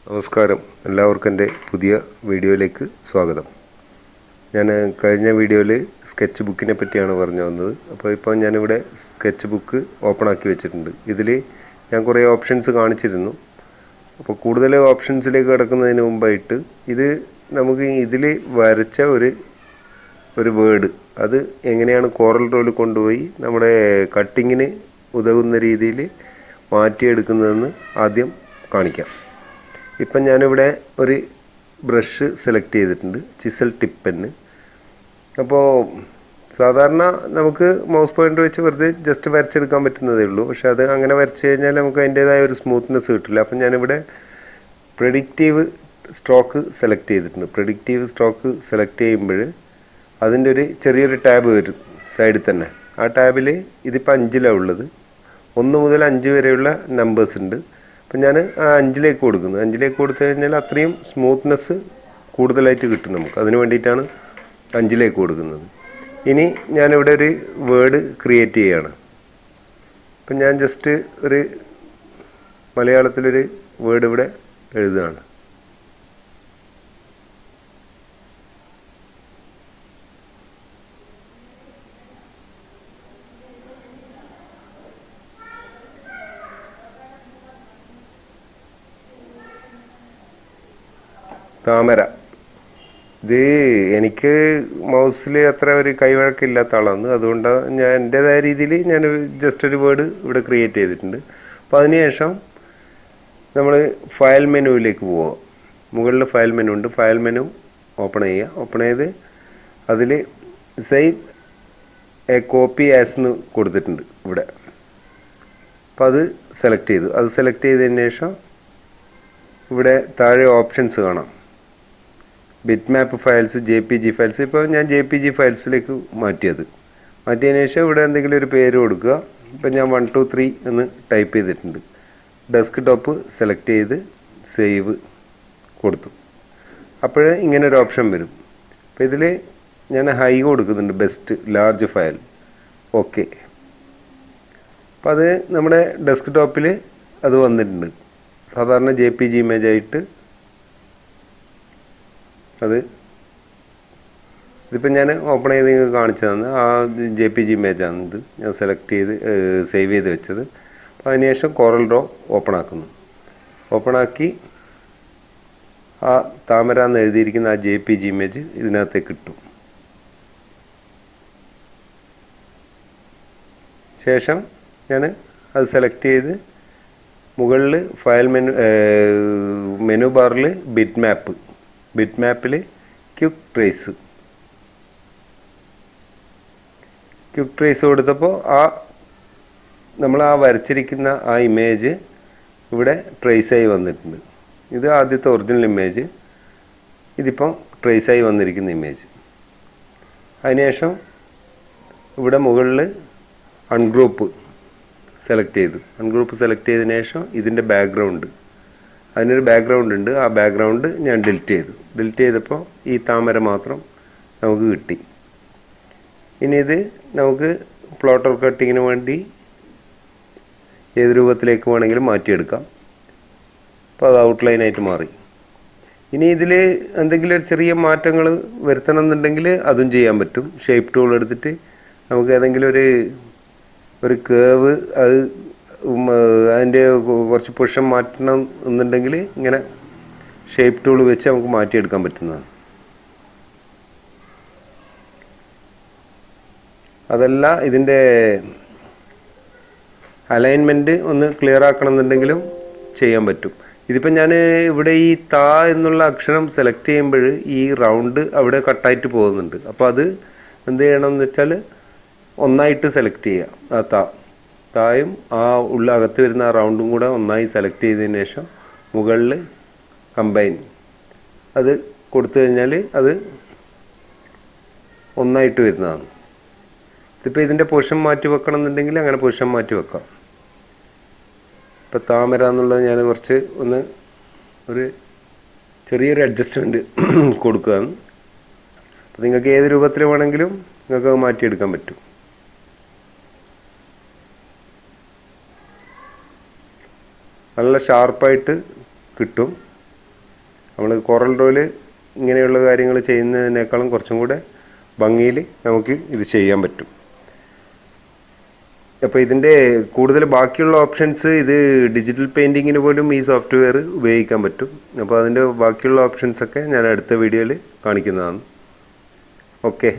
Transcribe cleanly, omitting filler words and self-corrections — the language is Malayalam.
നമസ്കാരം, എല്ലാവർക്കും എൻ്റെ പുതിയ വീഡിയോയിലേക്ക് സ്വാഗതം. ഞാൻ കഴിഞ്ഞ വീഡിയോയിൽ സ്കെച്ച് ബുക്കിനെ പറ്റിയാണ് പറഞ്ഞു വന്നത്. അപ്പോൾ ഇപ്പോൾ ഞാനിവിടെ സ്കെച്ച് ബുക്ക് ഓപ്പൺ ആക്കി വെച്ചിട്ടുണ്ട്. ഇതിൽ ഞാൻ കുറേ ഓപ്ഷൻസ് കാണിച്ചിരുന്നു. അപ്പോൾ കൂടുതൽ ഓപ്ഷൻസിലേക്ക് കിടക്കുന്നതിന് മുമ്പായിട്ട് ഇത് നമുക്ക് ഇതിൽ വരച്ച ഒരു വേർഡ് അത് എങ്ങനെയാണ് കോറൽ റോയിൽ കൊണ്ടുപോയി നമ്മുടെ കട്ടിങ്ങിന് ഉതകുന്ന രീതിയിൽ മാറ്റിയെടുക്കുന്നതെന്ന് ആദ്യം കാണിക്കാം. ഇപ്പം ഞാനിവിടെ ഒരു ബ്രഷ് സെലക്ട് ചെയ്തിട്ടുണ്ട്, ചിസൽ ടിപ്പ് പെന്ന്. അപ്പോൾ സാധാരണ നമുക്ക് മൗസ് പോയിൻ്റർ വെച്ച് വെറുതെ ജസ്റ്റ് വരച്ചെടുക്കാൻ പറ്റുന്നതേ ഉള്ളൂ. പക്ഷേ അത് അങ്ങനെ വരച്ച് കഴിഞ്ഞാൽ നമുക്ക് അതിൻ്റേതായ ഒരു സ്മൂത്ത്നെസ് കിട്ടില്ല. അപ്പം ഞാനിവിടെ പ്രെഡിക്റ്റീവ് സ്ട്രോക്ക് സെലക്ട് ചെയ്തിട്ടുണ്ട്. പ്രെഡിക്റ്റീവ് സ്ട്രോക്ക് സെലക്ട് ചെയ്യുമ്പോൾ അതിൻ്റെ ഒരു ചെറിയൊരു ടാബ് വരും സൈഡിൽ തന്നെ. ആ ടാബിൽ ഇതിപ്പോൾ 5ലാണ് ഉള്ളത്. 1 മുതൽ 5 വരെയുള്ള നമ്പേഴ്സ് ഉണ്ട്. അപ്പം ഞാൻ 5ലേക്ക് കൊടുക്കുന്നത്. 5ലേക്ക് കൊടുത്തു കഴിഞ്ഞാൽ അത്രയും സ്മൂത്ത്നെസ് കൂടുതലായിട്ട് കിട്ടും നമുക്ക്. അതിന് വേണ്ടിയിട്ടാണ് 5ലേക്ക് കൊടുക്കുന്നത്. ഇനി ഞാനിവിടെ ഒരു വേർഡ് ക്രിയേറ്റ് ചെയ്യുകയാണ്. അപ്പം ഞാൻ ജസ്റ്റ് ഒരു മലയാളത്തിലൊരു വേർഡ് ഇവിടെ എഴുതുകയാണ്. താമര. ഇത് എനിക്ക് മൗസിൽ അത്ര ഒരു കൈവഴക്കില്ലാത്ത ആളാണ്. അതുകൊണ്ടാണ് ഞാൻ എൻ്റേതായ രീതിയിൽ ഞാൻ ജസ്റ്റ് ഒരു വേർഡ് ഇവിടെ ക്രിയേറ്റ് ചെയ്തിട്ടുണ്ട്. അപ്പോൾ അതിനുശേഷം നമ്മൾ ഫയൽ മെനുവിലേക്ക് പോവുക. മുകളിൽ ഫയൽ മെനു ഉണ്ട്. ഫയൽ മെനു ഓപ്പൺ ചെയ്യുക. ഓപ്പൺ ചെയ്ത് അതിൽ സേവ് എ കോപ്പി ആസ് എന്ന് കൊടുത്തിട്ടുണ്ട് ഇവിടെ. അപ്പോൾ അത് സെലക്ട് ചെയ്തു. അത് സെലക്ട് ചെയ്തതിന് ശേഷം ഇവിടെ താഴെ ഓപ്ഷൻസ് കാണാം. ബിറ്റ് മാപ്പ് ഫയൽസ്, JPG ഫയൽസ്. ഇപ്പോൾ ഞാൻ JPG ഫയൽസിലേക്ക് മാറ്റിയതിന് ശേഷം ഇവിടെ എന്തെങ്കിലും ഒരു പേര് കൊടുക്കുക. ഇപ്പം ഞാൻ 1 2 3 എന്ന് ടൈപ്പ് ചെയ്തിട്ടുണ്ട്. ഡെസ്ക് ടോപ്പ് സെലക്ട് ചെയ്ത് സേവ് കൊടുത്തു. അപ്പോൾ ഇങ്ങനെ ഒരു ഓപ്ഷൻ വരും. അപ്പോൾ ഇതിൽ ഞാൻ ഹൈ കൊടുക്കുന്നുണ്ട്, ബെസ്റ്റ് ലാർജ് ഫയൽ. ഓക്കെ. അപ്പോൾ അത് നമ്മുടെ ഡെസ്ക് ടോപ്പിൽ അത് വന്നിട്ടുണ്ട്. സാധാരണ JPG ഇമേജ് ആയിട്ട് അത് ഇതിപ്പോൾ ഞാൻ ഓപ്പൺ ചെയ്ത് നിങ്ങൾക്ക് കാണിച്ചതാണ്. ആ JPG ഇമേജാണ് ഇത്. ഞാൻ സെലക്ട് ചെയ്ത് സേവ് ചെയ്ത് വെച്ചത്. അപ്പോൾ അതിനുശേഷം കോറൽ ഡ്രോ ഓപ്പൺ ആക്കുന്നു. ഓപ്പണാക്കി ആ താമര എന്ന് എഴുതിയിരിക്കുന്ന ആ JPG ഇമേജ് ഇതിനകത്തേക്ക് ഇട്ടു. ശേഷം ഞാൻ അത് സെലക്ട് ചെയ്ത് മുകളിൽ ഫയൽ മെനു ബാറിൽ ബിറ്റ് മാപ്പിൽ ക്വിക്ക് ട്രേസ് കൊടുത്തപ്പോൾ നമ്മൾ വരച്ചിരിക്കുന്ന ആ ഇമേജ് ഇവിടെ ട്രേസായി വന്നിട്ടുണ്ട്. ഇത് ആദ്യത്തെ ഒറിജിനൽ ഇമേജ്. ഇതിപ്പം ട്രേസായി വന്നിരിക്കുന്ന ഇമേജ്. അതിനുശേഷം ഇവിടെ മുകളിൽ അൺഗ്രൂപ്പ് സെലക്ട് ചെയ്തതിന് ശേഷം ഇതിൻ്റെ ബാക്ക്ഗ്രൗണ്ട്, അതിനൊരു ബാക്ക്ഗ്രൗണ്ട് ഉണ്ട്. ആ ബാക്ക്ഗ്രൗണ്ട് ഞാൻ ഡിലീറ്റ് ചെയ്തപ്പോൾ ഈ താമര മാത്രം നമുക്ക് കിട്ടി. ഇനി ഇത് നമുക്ക് പ്ലോട്ടർ കട്ടിങ്ങിന് വേണ്ടി ഏത് രൂപത്തിലേക്ക് വേണമെങ്കിലും മാറ്റിയെടുക്കാം. അപ്പോൾ അത് ഔട്ട്ലൈനായിട്ട് മാറി. ഇനി ഇതിൽ എന്തെങ്കിലും ഒരു ചെറിയ മാറ്റങ്ങൾ വരുത്തണം എന്നുണ്ടെങ്കിൽ അതും ചെയ്യാൻ പറ്റും. ഷേപ്പ് ടൂൾ എടുത്തിട്ട് നമുക്ക് ഏതെങ്കിലും ഒരു കേവ് അത് അതിൻ്റെ കുറച്ച് പൊസിഷൻ മാറ്റണം എന്നുണ്ടെങ്കിൽ ഇങ്ങനെ ഷേപ്പ് ടൂൾ വെച്ച് നമുക്ക് മാറ്റിയെടുക്കാൻ പറ്റുന്നതാണ്. അതല്ല ഇതിൻ്റെ അലൈൻമെൻറ്റ് ഒന്ന് ക്ലിയർ ആക്കണം എന്നുണ്ടെങ്കിലും ചെയ്യാൻ പറ്റും. ഇതിപ്പോൾ ഞാൻ ഇവിടെ ഈ താ എന്നുള്ള അക്ഷരം സെലക്ട് ചെയ്യുമ്പോൾ ഈ റൗണ്ട് അവിടെ കട്ടായിട്ട് പോകുന്നുണ്ട്. അപ്പോൾ അത് എന്ത് ചെയ്യണമെന്ന് വെച്ചാൽ ഒന്നായിട്ട് സെലക്ട് ചെയ്യുക. ആ തായും ആ അകത്ത് വരുന്ന ആ റൗണ്ടും കൂടെ ഒന്നായി സെലക്ട് ചെയ്തതിന് ശേഷം മുകളിൽ കമ്പൈൻ അത് കൊടുത്തു കഴിഞ്ഞാൽ അത് ഒന്നായിട്ട് വരുന്നതാണ്. ഇതിപ്പോൾ ഇതിൻ്റെ പൊസിഷൻ മാറ്റി വെക്കണം എന്നുണ്ടെങ്കിൽ അങ്ങനെ പൊസിഷൻ മാറ്റി വെക്കാം. ഇപ്പോൾ താമര എന്നുള്ളത് ഞാൻ കുറച്ച് ഒരു ചെറിയൊരു അഡ്ജസ്റ്റ്മെൻറ്റ് കൊടുക്കുകയാണ്. അപ്പോൾ നിങ്ങൾക്ക് ഏത് രൂപത്തിൽ വേണമെങ്കിലും നിങ്ങൾക്ക് അത് മാറ്റിയെടുക്കാൻ പറ്റും. നല്ല ഷാർപ്പായിട്ട് കിട്ടും. നമ്മൾ കോറൽ ഡ്രോയിൽ ഇങ്ങനെയുള്ള കാര്യങ്ങൾ ചെയ്യുന്നതിനേക്കാളും കുറച്ചും കൂടെ ഭംഗിയിൽ നമുക്ക് ഇത് ചെയ്യാൻ പറ്റും. അപ്പോൾ ഇതിൻ്റെ കൂടുതൽ ബാക്കിയുള്ള ഓപ്ഷൻസ് ഇത് ഡിജിറ്റൽ പെയിൻറ്റിങ്ങിന് പോലും ഈ സോഫ്റ്റ്വെയർ ഉപയോഗിക്കാൻ പറ്റും. അപ്പോൾ അതിൻ്റെ ബാക്കിയുള്ള ഓപ്ഷൻസൊക്കെ ഞാൻ അടുത്ത വീഡിയോയിൽ കാണിക്കുന്നതാണ്. ഓക്കെ.